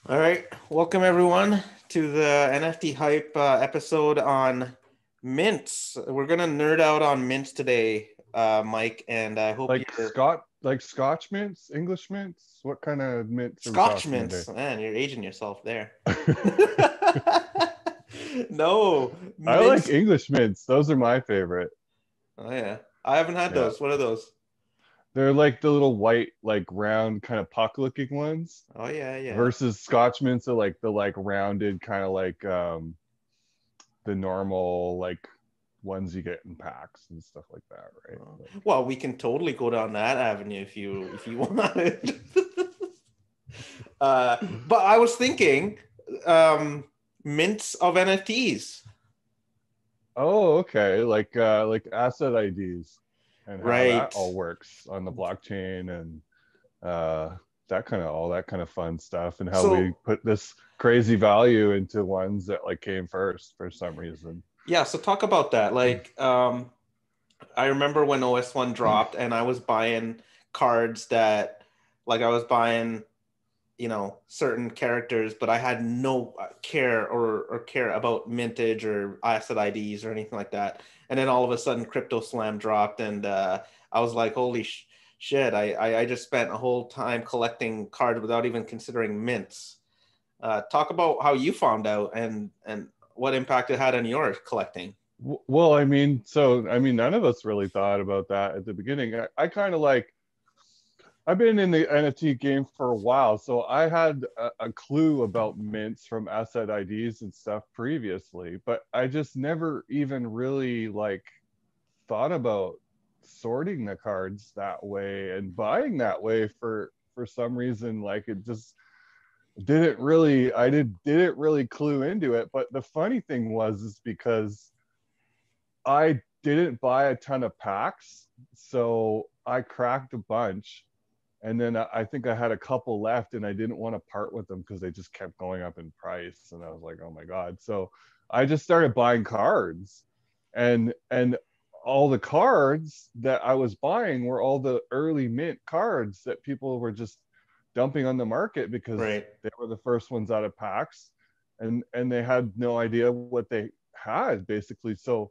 All right, welcome everyone to the NFT Hype episode on mints. We're gonna nerd out on mints today, Mike, and I hope you're Like Scotch mints, English mints. What kind of mints are we Scotch talking mints. today? Man, you're aging yourself there. No, I like mints. English mints. Those are my favorite. Oh yeah, I haven't had Yeah. those. What are those? They're like the little white, like round kind of puck looking ones Oh yeah, yeah. versus Scotch mints are like the like rounded kind of like the normal like ones you get in packs and stuff like that, right? Oh. Like, Well, we can totally go down that avenue if you want it. But I was thinking, um, mints of NFTs, oh, okay. Like asset IDs and how that right? all works on the blockchain and uh that kind of all that kind of fun stuff and how we So put this crazy value into ones that like came first for some reason. yeah, so talk about that. Like, I remember when OS1 dropped, and I was buying cards that, like, I was buying, certain characters, but I had no care or care about mintage or asset IDs or anything like that. And then all of a sudden, Crypto Slam dropped, and I was like, holy shit! I just spent a whole time collecting cards without even considering mints. Talk about how you found out and what impact it had on your collecting. Well, I mean none of us really thought about that at the beginning. I kind of like I've been in the NFT game for a while, so I had a clue about mints from asset IDs and stuff previously, but I just never even really like thought about sorting the cards that way and buying that way for some reason. Like it just didn't really clue into it. But the funny thing was is because I didn't buy a ton of packs, so I cracked a bunch, and then I think I had a couple left and I didn't want to part with them because they just kept going up in price, and I was like, oh my god. So I just started buying cards, and all the cards that I was buying were all the early mint cards that people were just dumping on the market because Right. they were the first ones out of packs, and they had no idea what they had basically. So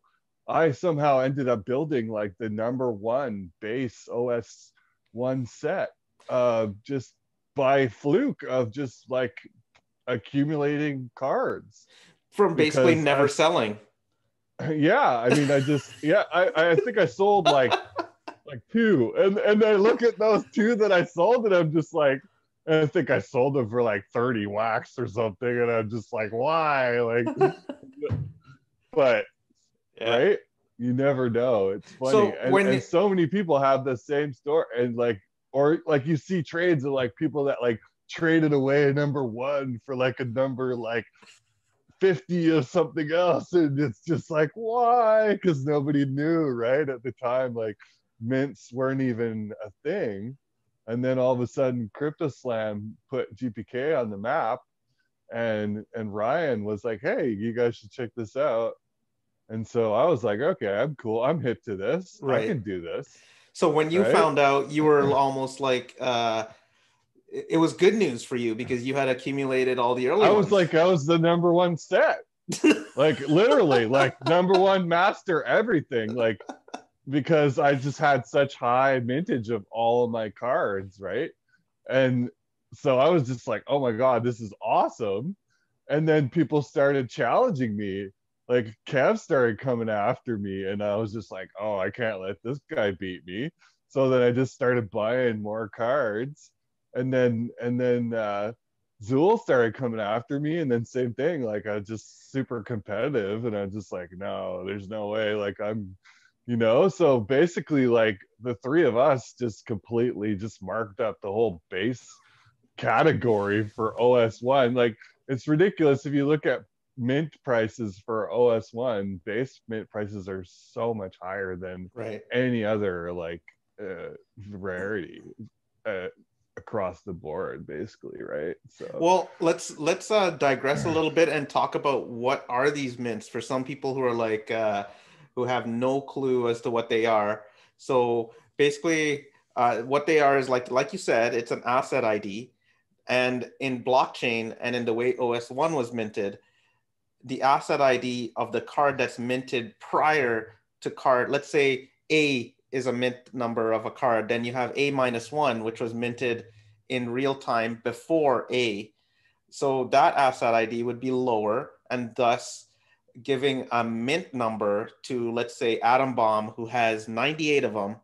I somehow ended up building like the number one base OS1 set just by fluke of just like accumulating cards From basically because never selling. yeah, I mean, I think I sold like two, and I look at those two that I sold, and I'm just like, I think I sold them for like 30 wax or something, and I'm just like, why? Like, but Yeah. right, you never know. It's funny, So and so many people have the same story, and like, or like you see trades of like people that like traded away a number one for like a number like 50 of something else, and it's just like, why? Because nobody knew, right, at the time, like mints weren't even a thing, and then all of a sudden crypto slam put GPK on the map, and Ryan was like, hey, you guys should check this out. And so I was like, okay, I'm cool, I'm hip to this, I right. can do this, So when you right? found out, you were almost like it was good news for you because you had accumulated all the early I was ones. like, I was the number one set, like literally like number one master everything, like because I just had such high mintage of all of my cards, right? And so I was just like, oh my God, this is awesome. And then people started challenging me. Like Kev started coming after me, and I was just like, oh, I can't let this guy beat me. So then I just started buying more cards. And then Zool started coming after me, and then same thing. Like I was just super competitive, and I'm just like, no, there's no way. Like so basically like the three of us just completely just marked up the whole base category for OS1. Like it's ridiculous if you look at mint prices for OS1, base mint prices are so much higher than Right. any other like rarity uh, across the board basically, right? So Well, let's digress a little bit and talk about what are these mints for some people who are like who have no clue as to what they are. So basically, what they are is like you said, it's an asset ID. And in blockchain and in the way OS1 was minted, the asset ID of the card that's minted prior to card, let's say A is a mint number of a card, then you have A minus one, which was minted in real time before A. So that asset ID would be lower, and thus giving a mint number to, let's say, Atom Bomb, who has 98 of them.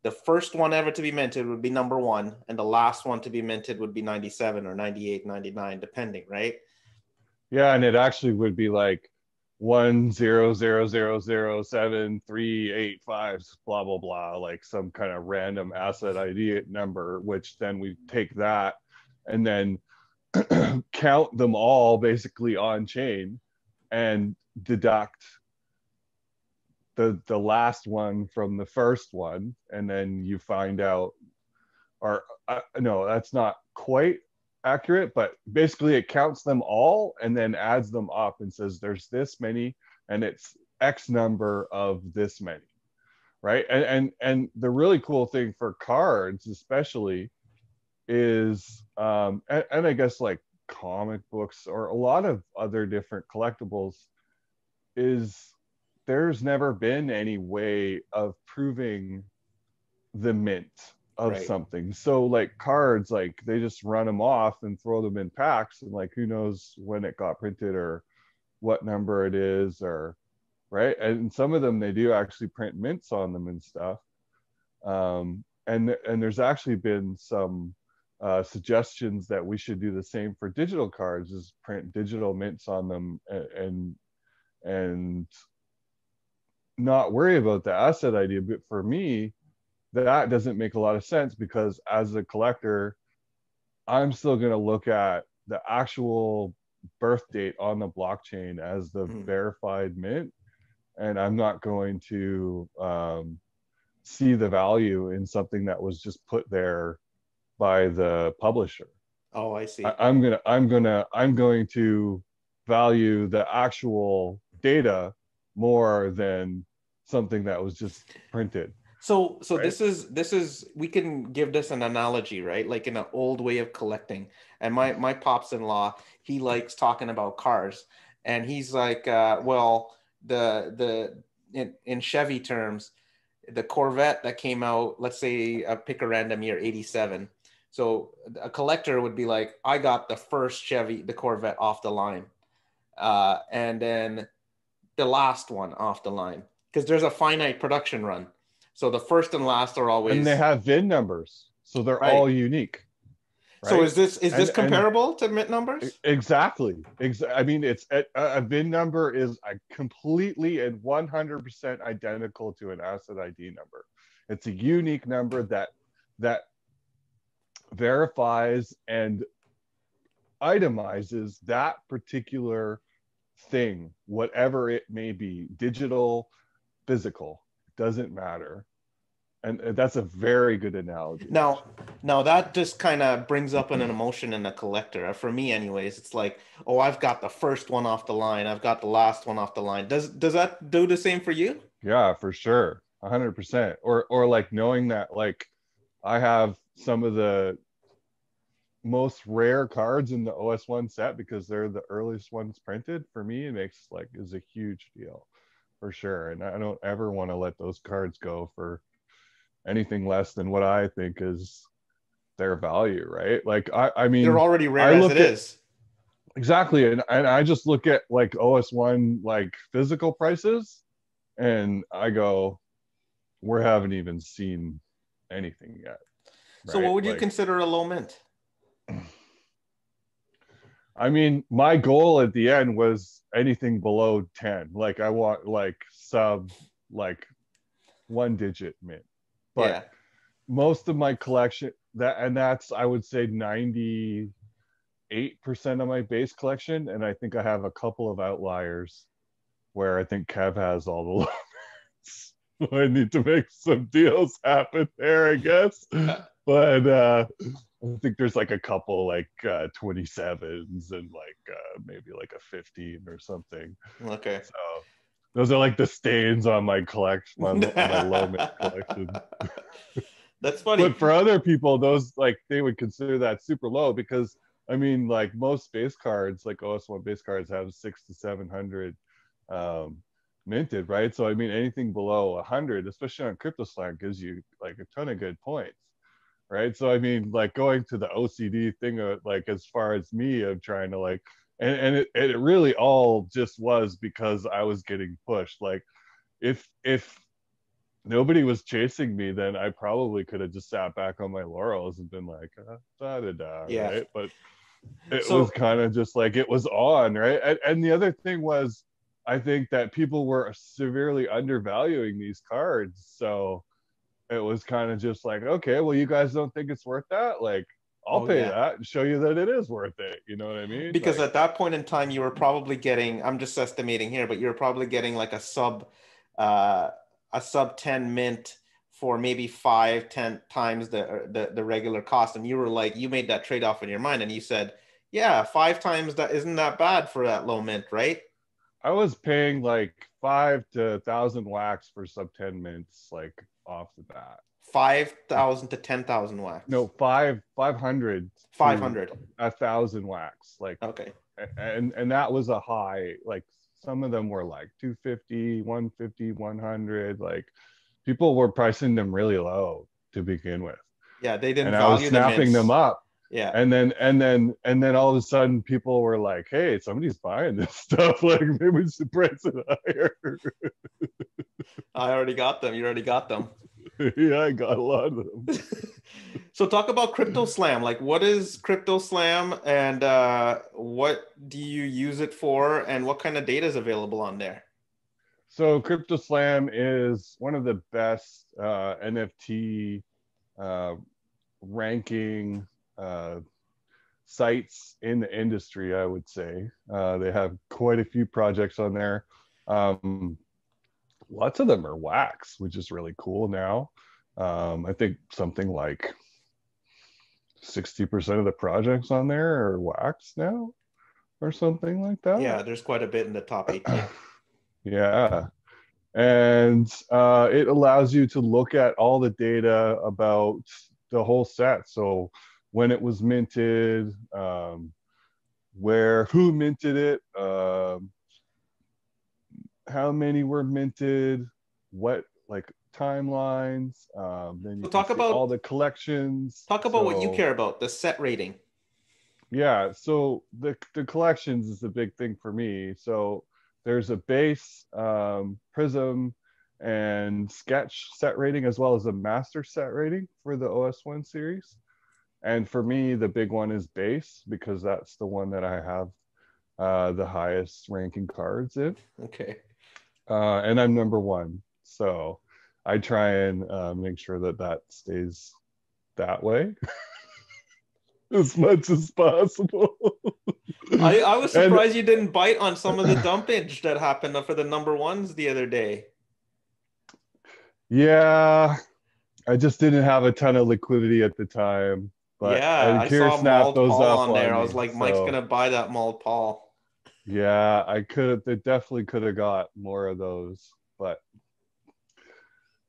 The first one ever to be minted would be number one, and the last one to be minted would be 97 or 98, 99, depending, right? Yeah, and it actually would be like 100007385, blah blah blah, like some kind of random asset ID number, which then we take that and then count them all basically on chain and deduct the last one from the first one, and then you find out, or no, that's not quite accurate, but basically it counts them all and then adds them up and says there's this many and it's X number of this many, right? And the really cool thing for cards especially is and I guess like comic books or a lot of other different collectibles is there's never been any way of proving the mint of Right. something. So like cards, like they just run them off and throw them in packs, and like who knows when it got printed or what number it is, or right. And some of them they do actually print mints on them and stuff. And there's actually been some suggestions that we should do the same for digital cards, is print digital mints on them and not worry about the asset ID. But for me, that doesn't make a lot of sense, because as a collector, I'm still going to look at the actual birth date on the blockchain as the verified mint, and I'm not going to see the value in something that was just put there by the publisher. Oh, I see. I'm going to value the actual data more than something that was just printed. So right? this is we can give this an analogy, right? Like in an old way of collecting. And my pops-in-law, he likes talking about cars, and he's like, well, in Chevy terms, the Corvette that came out, let's say, pick a random year, 87. So a collector would be like, I got the first Chevy, the Corvette off the line, and then the last one off the line, because there's a finite production run. So the first and last are always, and they have VIN numbers, so they're right. all unique. Right? So is this comparable to mint numbers? Exactly. I mean, it's a VIN number is a completely and 100% identical to an asset ID number. It's a unique number that verifies and itemizes that particular thing, whatever it may be, digital, physical, doesn't matter. And that's a very good analogy. Now that just kind of brings up an emotion in a collector. For me anyways, it's like, oh, I've got the first one off the line, I've got the last one off the line. Does that do the same for you? Yeah, for sure. 100%. Or like knowing that like I have some of the most rare cards in the OS1 set because they're the earliest ones printed, for me it makes like is a huge deal for sure. And I don't ever want to let those cards go for anything less than what I think is their value, right? Like I mean, they're already rare as it is. Exactly. And I just look at like OS1 like physical prices, and I go, we haven't even seen anything yet. Right? So what would you consider a low mint? I mean, my goal at the end was anything below 10. Like I want like sub like 1 digit mint. But yeah, most of my collection, that's I would say 98% of my base collection, and I think I have a couple of outliers where I think Kev has all the limits. So I need to make some deals happen there, I guess. But I think there's like a couple like 27s and like maybe like a 15 or something. Okay. So those are like the stains on my collection, my low mint collection. That's funny. But for other people, those like they would consider that super low because I mean, like most base cards, like OS1 base cards have 600 to 700 minted, right? So I mean, anything below 100, especially on CryptoSlam, gives you like a ton of good points, right? So I mean, like going to the OCD thing, like as far as me of trying to like, and it really all just was because I was getting pushed. Like if nobody was chasing me, then I probably could have just sat back on my laurels and been like, da da da, Yeah. right? But it was So, kind of just like it was on, right? And the other thing was, I think that people were severely undervaluing these cards, so it was kind of just like, okay, well, you guys don't think it's worth that? Like, I'll oh pay yeah. that and show you that it is worth it. You know what I mean? Because Like, at that point in time, you were probably getting, I'm just estimating here, but you were probably getting like uh, a sub 10 mint for maybe 5, 10 times the regular cost. And you were like, you made that trade-off in your mind and you said, yeah, 5 times that isn't that bad for that low mint, right? I was paying like 5 to 1,000 wax for sub 10 mints, like off the bat. 5,000 to 10,000 No, wax. 500 to 500. 1,000 wax, like, Okay. and that was a high. Like some of them were like 250, 150, 100. Like people were pricing them really low to begin with, Yeah, they didn't and I was value the snapping them mints. up. Yeah. And then all of a sudden people were like, hey, somebody's buying this stuff, like maybe we should price it higher. I already got them. You already got them. Yeah, I got a lot of them. So talk about Crypto Slam. Like, what is Crypto Slam, and what do you use it for, and what kind of data is available on there? So CryptoSlam is one of the best NFT uh, ranking sites in the industry, I would say. They have quite a few projects on there. Um, Lots of them are wax, which is really cool now. I think something like 60% of the projects on there are wax now, or something like that. Yeah, there's quite a bit in the top 18. Yeah. And it allows you to look at all the data about the whole set. So when it was minted, who minted it, how many were minted, what like timelines. Then you So can see all the collections. talk about what you So care about, the set rating. yeah, so the collections is the big thing for me. So there's a base, prism, and sketch set rating, as well as a master set rating for the OS1 series. And for me, the big one is base because that's the one that I have the highest ranking cards in. Okay. And I'm number one. So I try and make sure that that stays that way as much as possible. I was And surprised you didn't bite on some of the dumpage that happened for the number ones the other day. yeah, I just didn't have a ton of liquidity at the time, but Yeah, and I Kier saw snapped Mauled those Paul up on there. on I me. was like, Mike's So gonna buy that Mauled Paul. yeah, I could have, they definitely could have got more of those, but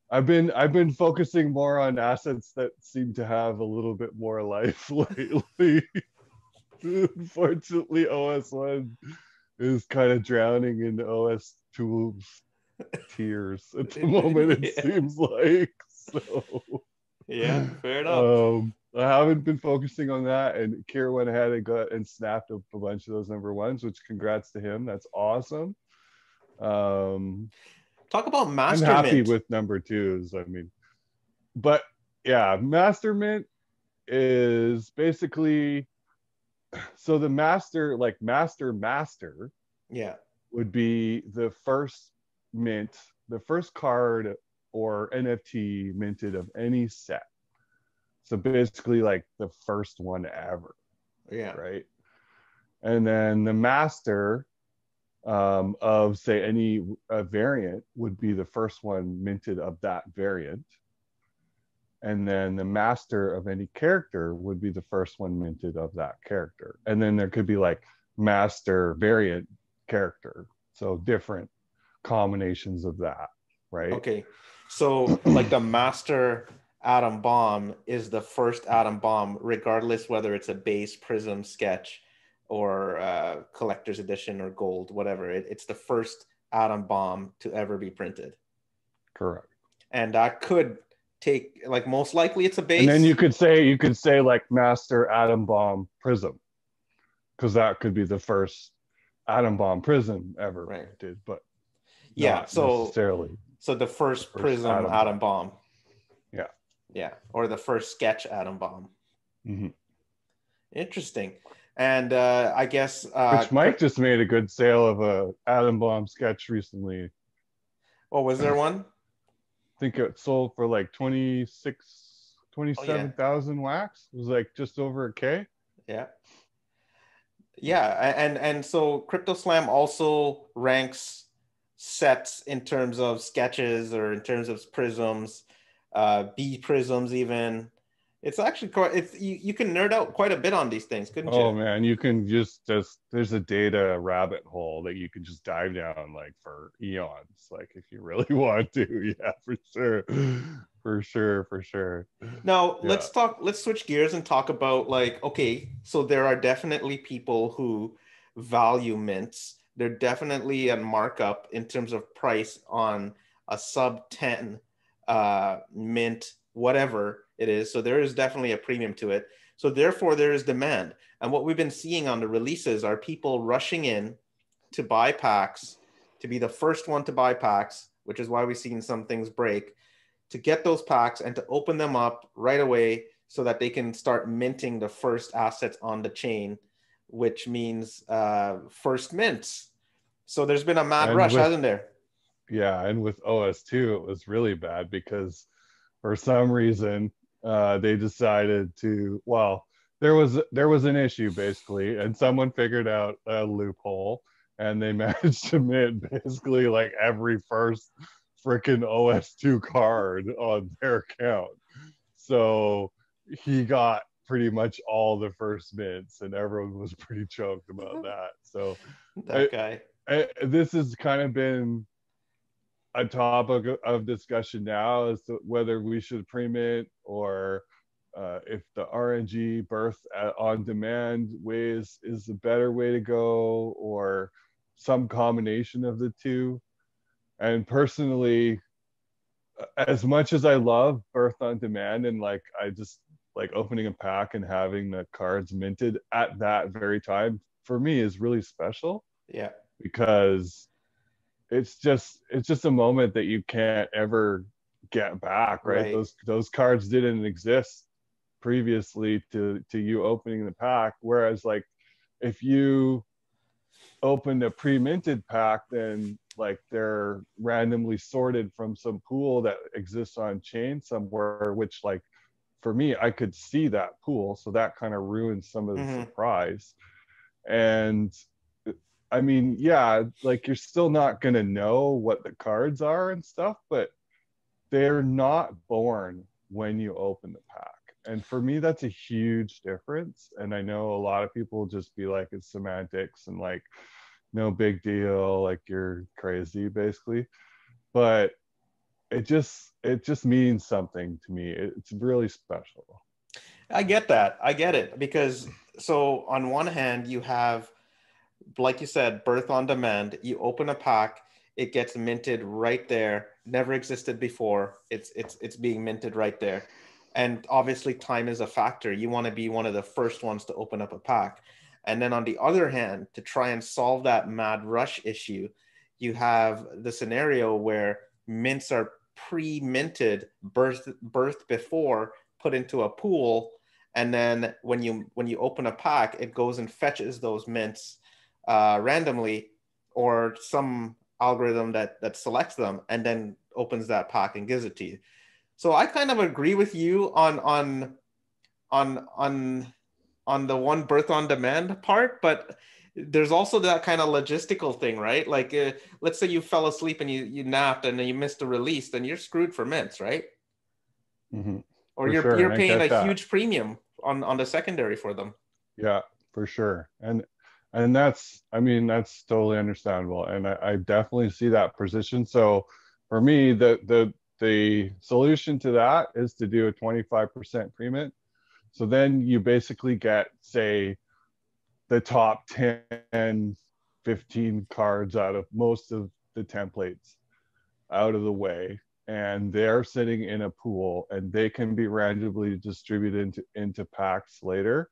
I've been focusing more on assets that seem to have a little bit more life lately. Unfortunately, OS1 is kind of drowning in OS2's tears at the moment, it Yeah. seems like. So Yeah, fair enough. I haven't been focusing on that, and Kira went ahead and got and snapped up a bunch of those number ones, which congrats to him. That's awesome. Um, Talk about I'm happy Mastermint. with number twos. I mean, but yeah, Mastermint is basically so the master, like master Yeah. would be the first mint, the first card or NFT minted of any set. So basically, like the first one ever, Yeah. right? And then the master of, say, any variant would be the first one minted of that variant. And then the master of any character would be the first one minted of that character. And then there could be like master variant character. So different combinations of that, right? Okay. So like the master atom bomb is the first atom bomb, regardless whether it's a base, prism, sketch, or collector's edition or gold, whatever. It's the first atom bomb to ever be printed. Correct. And that could take, like, most likely it's a And then base. you could say like Master Atom Bomb Prism, because that could be the first atom bomb prism ever Right. printed, but Yeah. not necessarily So the the first first prism atom bomb. Yeah. Yeah. Or the first sketch atom bomb. Mm-hmm. Interesting. And I guess Which Mike just made a good sale of a atom bomb sketch recently. oh, was there one? I think it sold for like 26, Oh yeah. 27,000 wax. It was like just over a K. Yeah. Yeah, and so Crypto Slam also ranks sets in terms of sketches or in terms of prisms, B prisms even. It's actually quite, it's you can nerd out quite a bit on these things, couldn't you? Oh man, you can just there's a data rabbit hole that you can just dive down like for eons, like if you really want to. Yeah, for sure. For sure, for sure. Now, Yeah. let's switch gears and talk about, like, okay, so there are definitely people who value mints. They're definitely a markup in terms of price on a sub 10 mint, whatever it is. So there is definitely a premium to it. So therefore there is demand. And what we've been seeing on the releases are people rushing in to buy packs, to be the first one to buy packs, which is why we've seen some things break, to get those packs and to open them up right away so that they can start minting the first assets on the chain, which means first mints. So there's been a mad And rush, with hasn't there? and with OS2 it was really bad because for some reason they decided to, well, there was an issue basically, and someone figured out a loophole, and they managed to mint basically like every first freaking OS2 card on their account. So he got pretty much all the first mints, and everyone was pretty choked about that. So That guy. this has kind of been a topic of discussion now as to whether we should pre-mint or if the RNG birth on demand ways is the better way to go, or some combination of the two. And personally, as much as I love birth on demand, and like I just like opening a pack and having the cards minted at that very time, for me is really special Yeah. because it's just a moment that you can't ever get back, right? Right. Those cards didn't exist previously to you opening the pack, whereas like if you opened a pre-minted pack, then like they're randomly sorted from some pool that exists on chain somewhere, which like for me I could see that pool, so that kind of ruins some of the Mm-hmm. surprise. And I mean, yeah, like you're still not going to know what the cards are and stuff, but they're not born when you open the pack. And for me, that's a huge difference. And I know a lot of people just be like, it's semantics and like, no big deal, like you're crazy, basically. But it just means something to me. It's really special. I get that. I get it. Because, so on one hand, you have, like you said, birth on demand. You open a pack, it gets minted right there. Never existed before. It's being minted right there. And obviously time is a factor. You want to be one of the first ones to open up a pack. And then on the other hand, to try and solve that mad rush issue, you have the scenario where mints are pre-minted, birthed before, put into a pool, and then when you open a pack, it goes and fetches those mints randomly, or some algorithm that selects them and then opens that pack and gives it to you. So I kind of agree with you on on the one birth on demand part, but there's also that kind of logistical thing, right? Like, let's say you fell asleep and you napped and then you missed a release, then you're screwed for mints, right? Mm-hmm. Or For you're sure, and I paying a get that. huge premium on the secondary for them. Yeah, for sure. And that's, I mean, that's totally understandable. And I definitely see that position. So for me, the the solution to that is to do a 25% pre-mint. So then you basically get, say, the top 10, 15 cards out of most of the templates out of the way, and they're sitting in a pool, and they can be randomly distributed into packs later.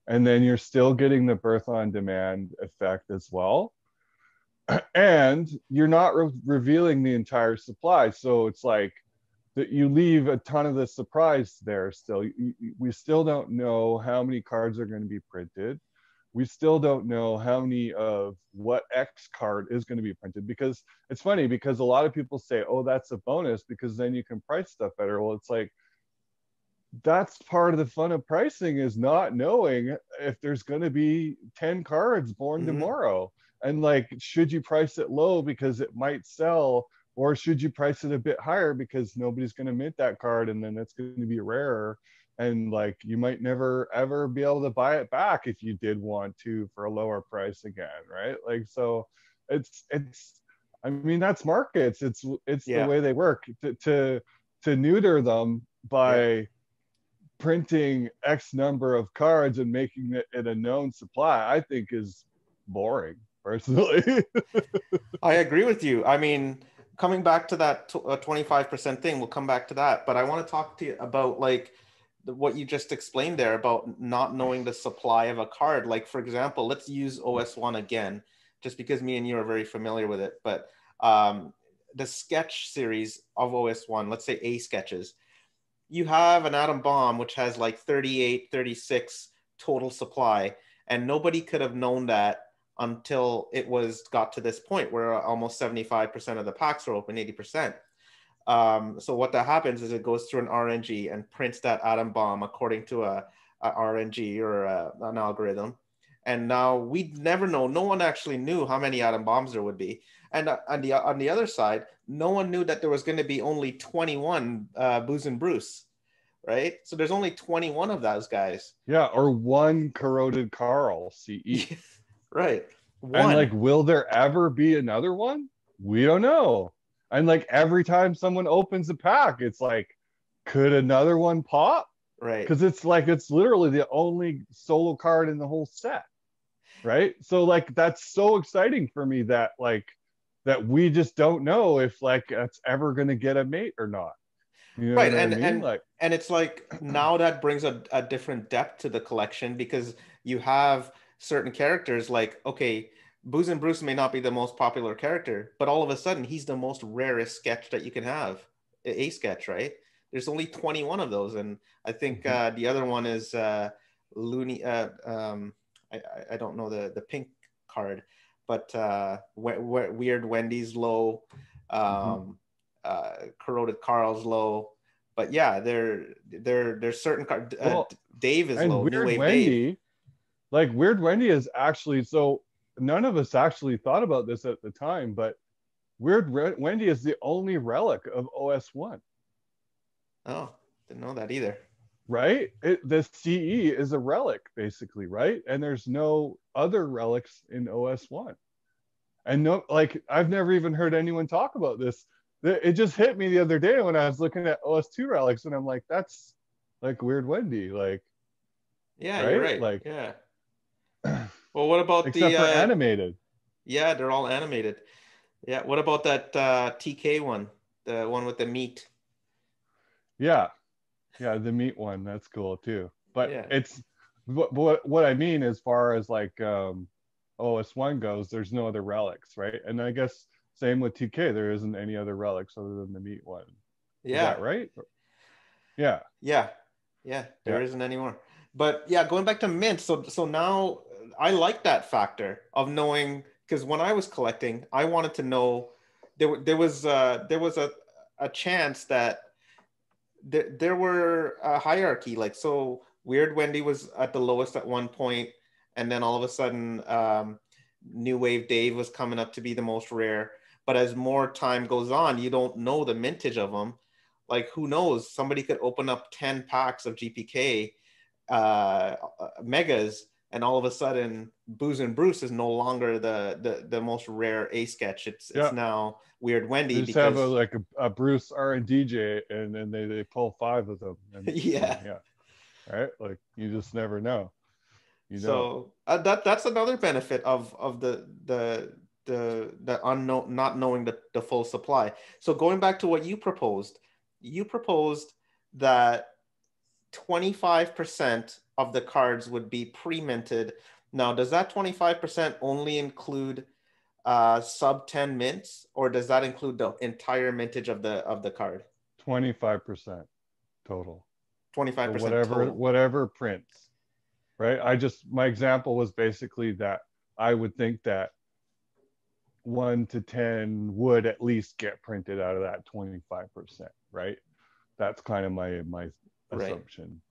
And then you're still getting the birth on demand effect as well. And you're not revealing the entire supply. So it's like that you leave a ton of the surprise there still. We still don't know how many cards are going to be printed. We still don't know how many of what X card is going to be printed, because it's funny, because a lot of people say, oh, that's a bonus because then you can price stuff better. Well, it's like, that's part of the fun of pricing, is not knowing if there's going to be 10 cards born tomorrow. And like, should you price it low because it might sell, or should you price it a bit higher because nobody's going to mint that card and then it's going to be rarer, and like you might never ever be able to buy it back if you did want to for a lower price again, right? Like, so it's I mean, that's markets. It's the way they work. To neuter them by printing X number of cards and making it a known supply, I think is boring, personally. I agree with you. I mean, coming back to that 25% thing, we'll come back to that. But I want to talk to you about like what you just explained there about not knowing the supply of a card. Like, for example, let's use OS1 again, just because me and you are very familiar with it. But the sketch series of OS1, let's say A sketches, you have an atom bomb, which has like 38, 36 total supply. And nobody could have known that until it got to this point where almost 75% of the packs are open, 80%. So what that happens is it goes through an RNG and prints that atom bomb according to a RNG or an algorithm. And now we never know. No one actually knew how many atom bombs there would be. And on the other side, no one knew that there was going to be only 21 Booze and Bruce, right? So there's only 21 of those guys. Yeah, or one corroded Carl CE. Right. One. And like, will there ever be another one? We don't know. And like, every time someone opens a pack, it's like, could another one pop? Right. Because it's like, it's literally the only solo card in the whole set. Right. So like, that's so exciting for me that like, that we just don't know if like it's ever going to get a mate or not. You know right. what And, I mean? and it's like, now that brings a different depth to the collection, because you have certain characters like, okay, Booze and Bruce may not be the most popular character, but all of a sudden he's the most rarest sketch that you can have, a sketch, right? There's only 21 of those. And I think the other one is Looney. I don't know the pink card, but Weird Wendy's low, Corroded Carl's low. But yeah, there's certain cards. Dave is low. Weird New Wave Wendy, Dave. like Weird Wendy is actually, so none of us actually thought about this at the time, but Weird Wendy is the only relic of OS1. Oh, didn't know that either. Right? The CE is a relic, basically, right? And there's no other relics in OS1. And no, like, I've never even heard anyone talk about this. It just hit me the other day when I was looking at OS2 relics, and I'm like, that's like Weird Wendy, like. Yeah, right? You're right. Like, yeah. Well, what about except for animated? Yeah, they're all animated. Yeah. What about that TK one, the one with the meat? Yeah, the meat one. That's cool too. But it's what I mean as far as like OS1 goes. There's no other relics, right? And I guess same with TK. There isn't any other relics other than the meat one. Yeah. Is that right? Yeah. There isn't anymore. But yeah, going back to mint. So now I like that factor of knowing, because when I was collecting, I wanted to know there was a chance that there were a hierarchy. Like, so Weird Wendy was at the lowest at one point, and then all of a sudden New Wave Dave was coming up to be the most rare. But as more time goes on, you don't know the mintage of them. Like, who knows? Somebody could open up 10 packs of GPK megas and all of a sudden Booze and Bruce is no longer the most rare A sketch. It's Yeah. now Weird Wendy They just have because a Bruce R and DJ, and then they pull five of them, and yeah. yeah, right. Like you just never know, you know. So that's another benefit of the unknown, not knowing the full supply. So going back to what you proposed that 25% of the cards would be pre-minted. Now, does that 25% only include sub 10 mints, or does that include the entire mintage of the card? 25% total. So 25% whatever total. whatever prints, right? I just my example was basically that I would think that 1 to 10 would at least get printed out of that 25%, right? That's kind of my Right. assumption,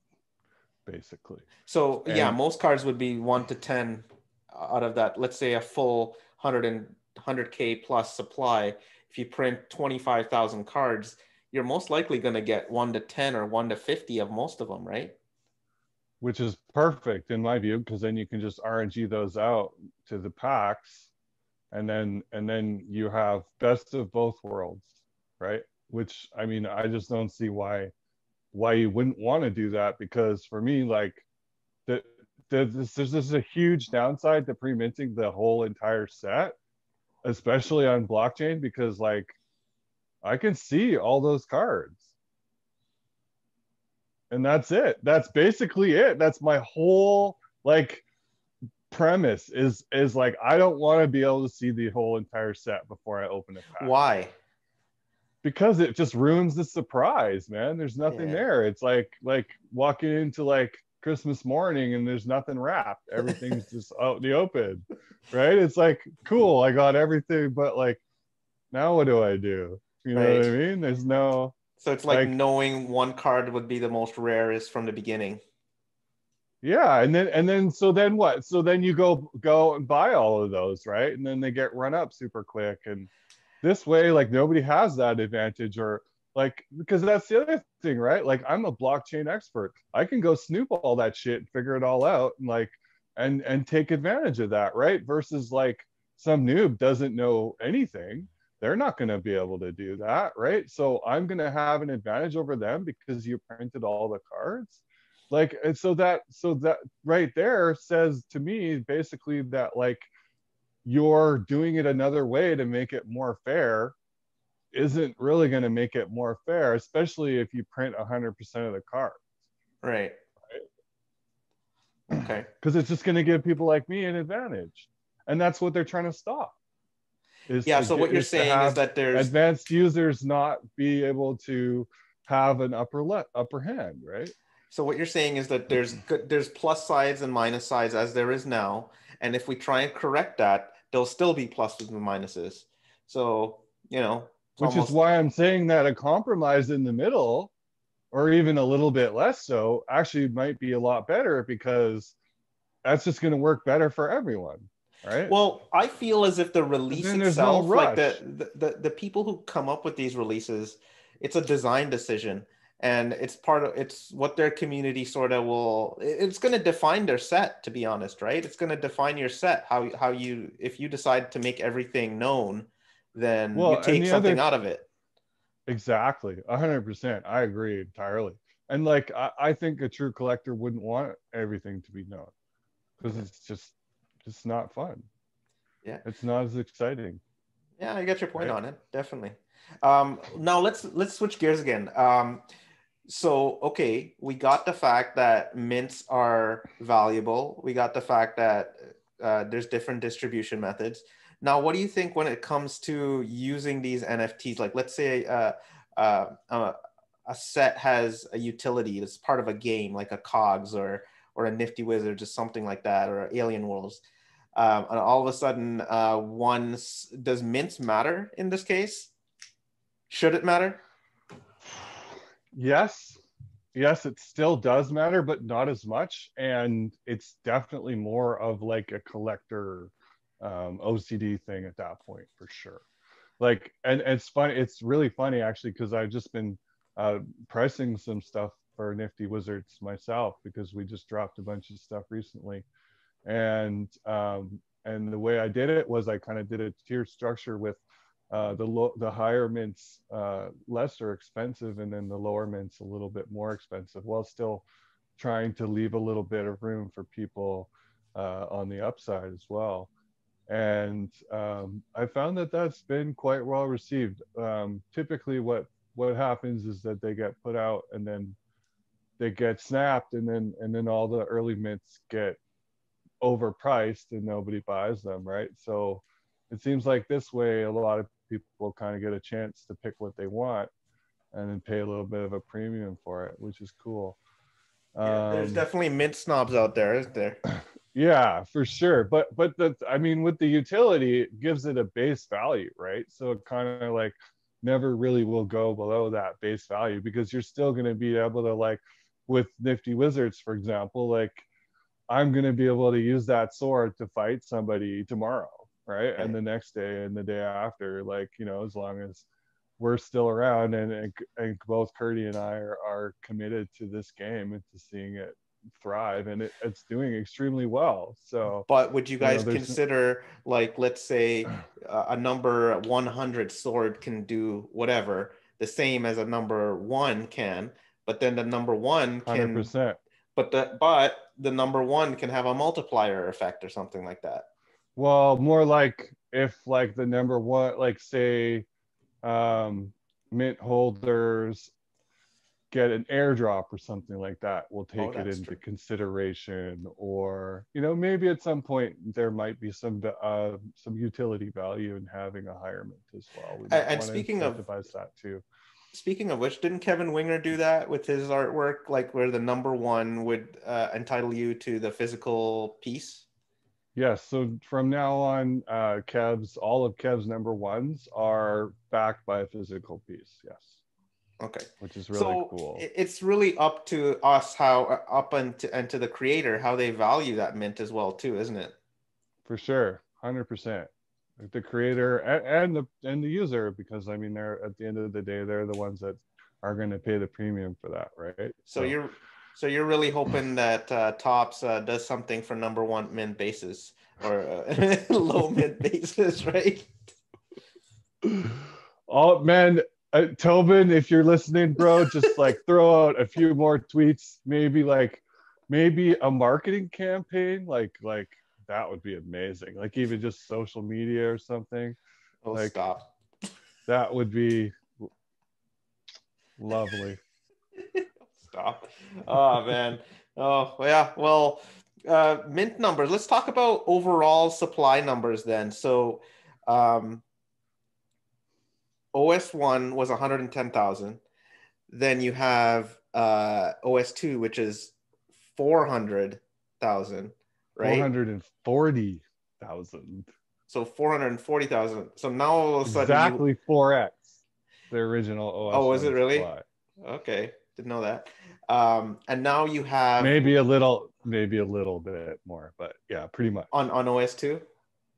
basically. So yeah, And most cards would be 1 to 10 out of that. Let's say a full 100K plus supply. If you print 25,000 cards, you're most likely going to get 1 to 10 or 1 to 50 of most of them, right? which is perfect in my view, because then you can just RNG those out to the packs, and then you have best of both worlds, right? Which I mean, I just don't see why you wouldn't want to do that, because for me, like the, there's just a huge downside to pre-minting the whole entire set, especially on blockchain, because like I can see all those cards, and that's it. That's basically it. That's my whole like premise is like I don't want to be able to see the whole entire set before I open a pack, Why? because it just ruins the surprise, man. There's nothing Yeah. there. It's like walking into like Christmas morning and there's nothing wrapped. Everything's just out in the open, right? It's like, cool, I got everything, but like now what do I do? You know what Right. I mean? There's no So it's like like, knowing one card would be the most rarest from the beginning. yeah, and then so then what? So then you go and buy all of those, right? And then they get run up super quick, and this way, like nobody has that advantage, or like, because that's the other thing, right? Like I'm a blockchain expert. I can go snoop all that shit and figure it all out, and like and take advantage of that, right? Versus like some noob doesn't know anything. They're not going to be able to do that, right? So I'm going to have an advantage over them because you printed all the cards. Like, and so that right there says to me basically that like you're doing it another way to make it more fair isn't really going to make it more fair, especially if you print 100% of the cards, Right. Okay. because it's just going to give people like me an advantage, and that's what they're trying to stop. Is Yeah. to So get what you're is to saying is have that there's advanced users not be able to have an upper hand, right? So what you're saying is that there's plus sides and minus sides as there is now, and if we try and correct that, there'll still be pluses and minuses. So, it's Which is almost why I'm saying that a compromise in the middle, or even a little bit less so, actually might be a lot better, because that's just going to work better for everyone, right? well, I feel as if the And release then there's no itself, like rush. the people who come up with these releases, it's a design decision. And it's what their community sort of it's going to define their set, to be honest, right? It's going to define your set, how you, if you decide to make everything known, then you Well, and take the something other, out of it. exactly, 100%. I agree entirely. And like, I think a true collector wouldn't want everything to be known, because Yeah. it's just not fun. Yeah. It's not as exciting, Yeah, I get your point right? on it. Definitely. Now let's switch gears again. So okay, we got the fact that mints are valuable. We got the fact that there's different distribution methods. Now, what do you think when it comes to using these NFTs? Like, let's say uh, uh, a set has a utility that's part of a game, like a Cogs or a Nifty Wizard, just something like that, or Alien Worlds. And all of a sudden, does mints matter in this case? Should it matter? Yes, yes, it still does matter, but not as much. And it's definitely more of like a collector OCD thing at that point, for sure. Like, and it's funny, it's really funny actually, because I've just been pricing some stuff for Nifty Wizards myself, because we just dropped a bunch of stuff recently. And the way I did it was I kind of did a tier structure with the higher mints lesser expensive, and then the lower mints a little bit more expensive, while still trying to leave a little bit of room for people on the upside as well. And I found that that's been quite well received. Typically, what happens is that they get put out and then they get snapped, and then all the early mints get overpriced and nobody buys them, right? So it seems like this way a lot of people kind of get a chance to pick what they want and then pay a little bit of a premium for it, which is cool. Yeah, there's definitely mint snobs out there, isn't there? Yeah, for sure. But the I mean, with the utility, it gives it a base value, right? So it kind of like never really will go below that base value, because you're still going to be able to, like with Nifty Wizards, for example, like I'm going to be able to use that sword to fight somebody tomorrow, right? And Right. the next day and the day after, like, as long as we're still around, and both Curdy and I are committed to this game and to seeing it thrive, and it's doing extremely well. So, But would you guys there's consider, like, let's say a number 100 sword can do whatever, the same as a number one can, but then the number one can, 100%. but the number one can have a multiplier effect or something like that. Well, more like if like the number one, like say, um, mint holders get an airdrop or something like that, we'll Oh, take it that's into true. consideration. Or maybe at some point there might be some utility value in having a hire mint as well. We might And want to incentivize that too. speaking of which, didn't Kevin Winger do that with his artwork, like where the number one would entitle you to the physical piece? Yes, so from now on, all of Kev's number ones are backed by a physical piece. Yes, Okay. which is really So cool. it's really up to us how up and to the creator how they value that mint as well too, isn't it? For sure, 100%. The creator and the user, because I mean, they're at the end of the day, they're the ones that are going to pay the premium for that, right? So So, you're really hoping that Topps does something for number one mint basis or low mint basis, right? oh man, Tobin, if you're listening, bro, just like throw out a few more tweets, maybe a marketing campaign, like that would be amazing. Like even just social media or something, Oh, like stop. that would be lovely. Stop. Oh man. Oh yeah. Well, mint numbers. Let's talk about overall supply numbers then. So, um, OS1 was 110,000. Then you have OS2, which is 400,000, right? 440,000. So 440,000. So now all of a sudden you, Exactly 4x the original oh, is it OS1 really? supply. Okay, didn't know that. And now you have Maybe a little bit more, but yeah, pretty much. on OS2.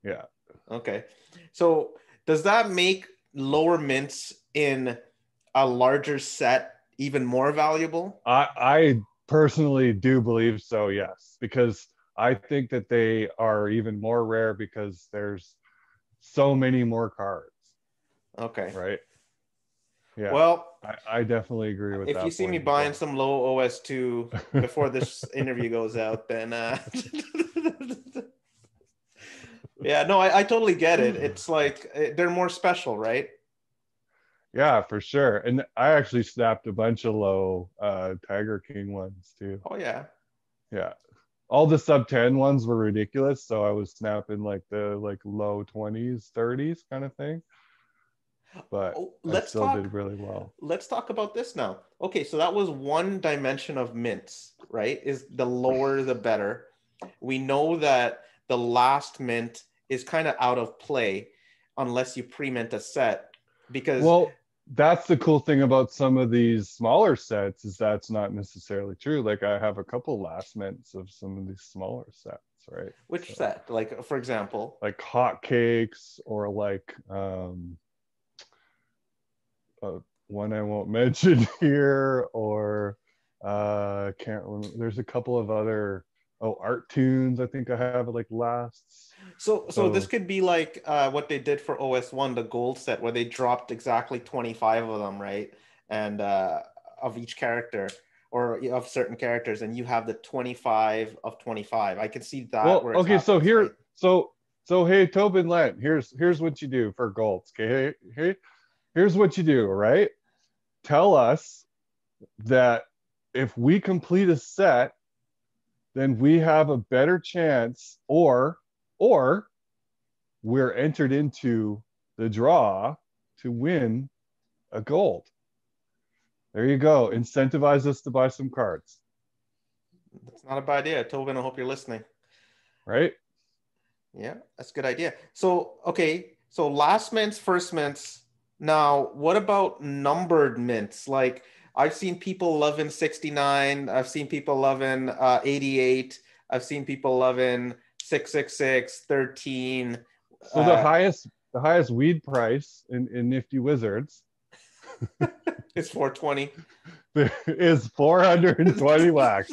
Yeah. Okay. So does that make lower mints in a larger set even more valuable? I personally do believe so, yes, because I think that they are even more rare because there's so many more cards, Okay. right? Yeah. Well, I definitely agree with if you that see me point as buying well. some low OS2 before this interview goes out, then yeah, no, I totally get it. It's like they're more special, right? Yeah, for sure. And I actually snapped a bunch of low Tiger King ones too. Oh yeah. Yeah. All the sub 10 ones were ridiculous, so I was snapping like the low 20s, 30s kind of thing, but Oh, I still did really well. let's talk about this now. Okay, so that was one dimension of mints, right? Is the lower the better. We know that the last mint is kind of out of play unless you pre-mint a set because Well, that's the cool thing about some of these smaller sets, is that's not necessarily true. Like I have a couple last mints of some of these smaller sets, right? which So set? Like for example, like hotcakes, or like one I won't mention here, or can't remember. There's a couple of other Oh, art tunes, I think I have like lasts. So this So could be like what they did for OS1, the gold set, where they dropped exactly 25 of them, right? And of each character or of certain characters, and you have the 25 of 25. I can see that well, where it's okay, so happens, here, right? so hey, Tobin Lent, here's what you do for golds. Okay, here's what you do, right? Tell us that if we complete a set, then we have a better chance, or we're entered into the draw to win a gold. There you go. Incentivize us to buy some cards, That's not a bad idea. Tobin, I hope you're listening. right? Yeah, that's a good idea. So, okay, so last mints, first mints. Now, what about numbered mints? Like I've seen people loving 69, I've seen people loving 88, I've seen people loving 666, 13. So the highest weed price in Nifty Wizards It's 420. is 420 wax.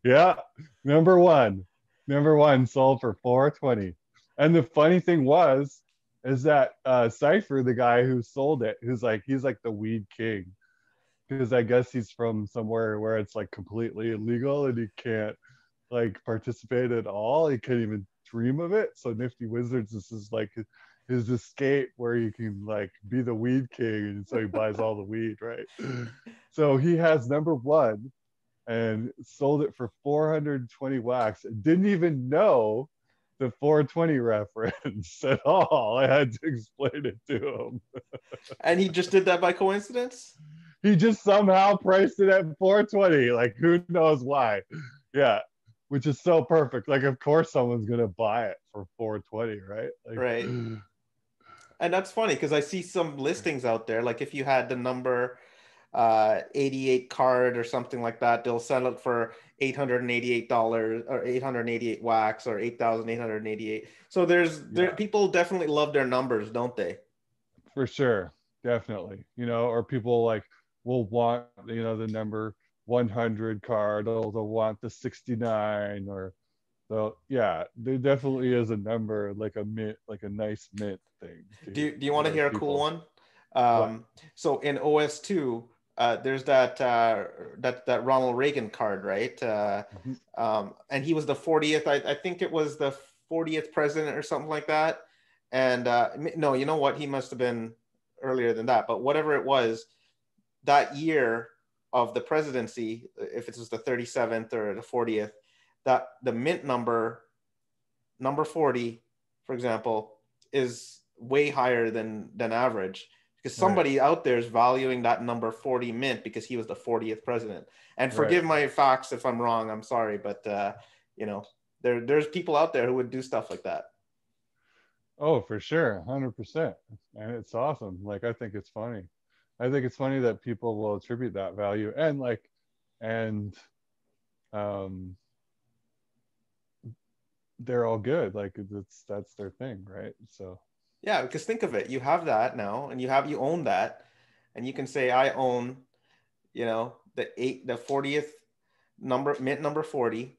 Yeah, number one, number one sold for 420. And the funny thing was, is that Cypher, the guy who sold it, he's like the weed king, because I guess he's from somewhere where it's like completely illegal and he can't like participate at all. He can't even dream of it. So Nifty Wizards, this is like his escape where he can like be the weed king, and so he buys all the weed, right? So he has number one and sold it for 420 wax. Didn't even know the 420 reference at all. I had to explain it to him. And he just did that by coincidence? He just somehow priced it at 420. Like, who knows why? Yeah, which is so perfect. Like, of course, someone's gonna buy it for 420, right? Like, Right. And that's funny because I see some listings out there. Like if you had the number 88 card or something like that, they'll sell it for $888 or 888 wax or 8,888. So there yeah, people definitely love their numbers, don't they? for sure, definitely. Or people like will want the number 100 card, or they'll want the 69, or so. Yeah, there definitely is a number like a mint, like a nice mint thing Do you want to where hear a cool people one? what. So in OS2, there's that Ronald Reagan card, right? Mhm. And he was the 40th. I think it was the 40th president or something like that. And no, you know what? He must have been earlier than that. But whatever it was, that year of the presidency, if it was the 37th or the 40th, that the mint number 40, for example, is way higher than average because Right, somebody out there is valuing that number 40 mint because he was the 40th president. And right. forgive my facts if I'm wrong, I'm sorry, but you know, there's people out there who would do stuff like that. Oh, for sure, 100%. And it's awesome. Like, I think it's funny. I think it's funny that people will attribute that value, and and um they're all good. Like, that's their thing, right? So Yeah, because think of it, you have that now and you own that and you can say I own, the 40th number mint number 40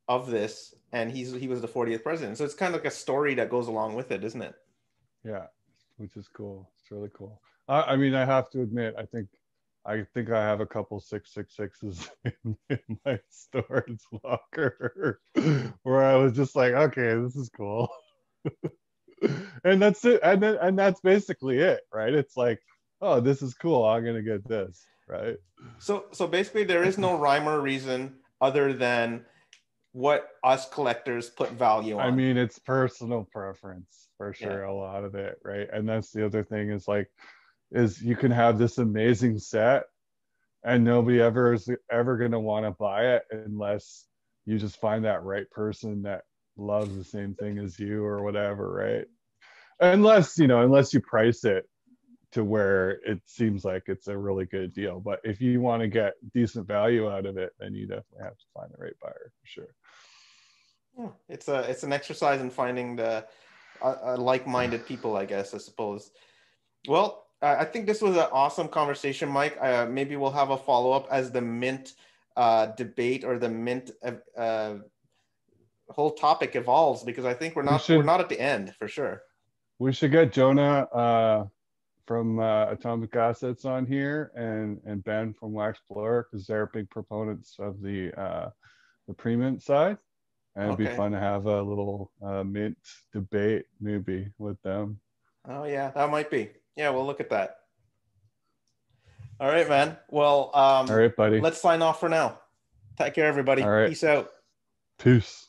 of this, and he was the 40th president. So it's kind of like a story that goes along with it, isn't it? yeah, which is cool. It's really cool. I mean, I have to admit, I think I have a couple 666s in my storage locker where I was just like, okay, this is cool. And that's it. And that's basically it, right? It's like, oh, this is cool. I'm gonna get this, right? So basically there is no rhyme or reason other than what us collectors put value I on. mean, it's personal preference for Yeah. sure, a lot of it, right? And that's the other thing is you can have this amazing set and nobody ever is ever gonna want to buy it unless you just find that right person that loves the same thing as you or whatever, right? Unless you price it to where it seems like it's a really good deal. But if you want to get decent value out of it, then you definitely have to find the right buyer for sure. Yeah. It's an exercise in finding the like-minded people, I guess, I suppose. Well, I think this was an awesome conversation, Mike. Maybe we'll have a follow-up as the mint debate or the mint whole topic evolves, because I think we're not at the end for sure. We should get Jonah from Atomic Assets on here, and Ben from Wax Blower, because they're big proponents of the pre-mint side, and it'd be Okay. fun to have a little mint debate maybe with them. Oh yeah, that might be. Yeah, we'll look at that. All right, man. Well, All right, buddy. let's sign off for now. Take care, everybody. All right. Peace out. Peace.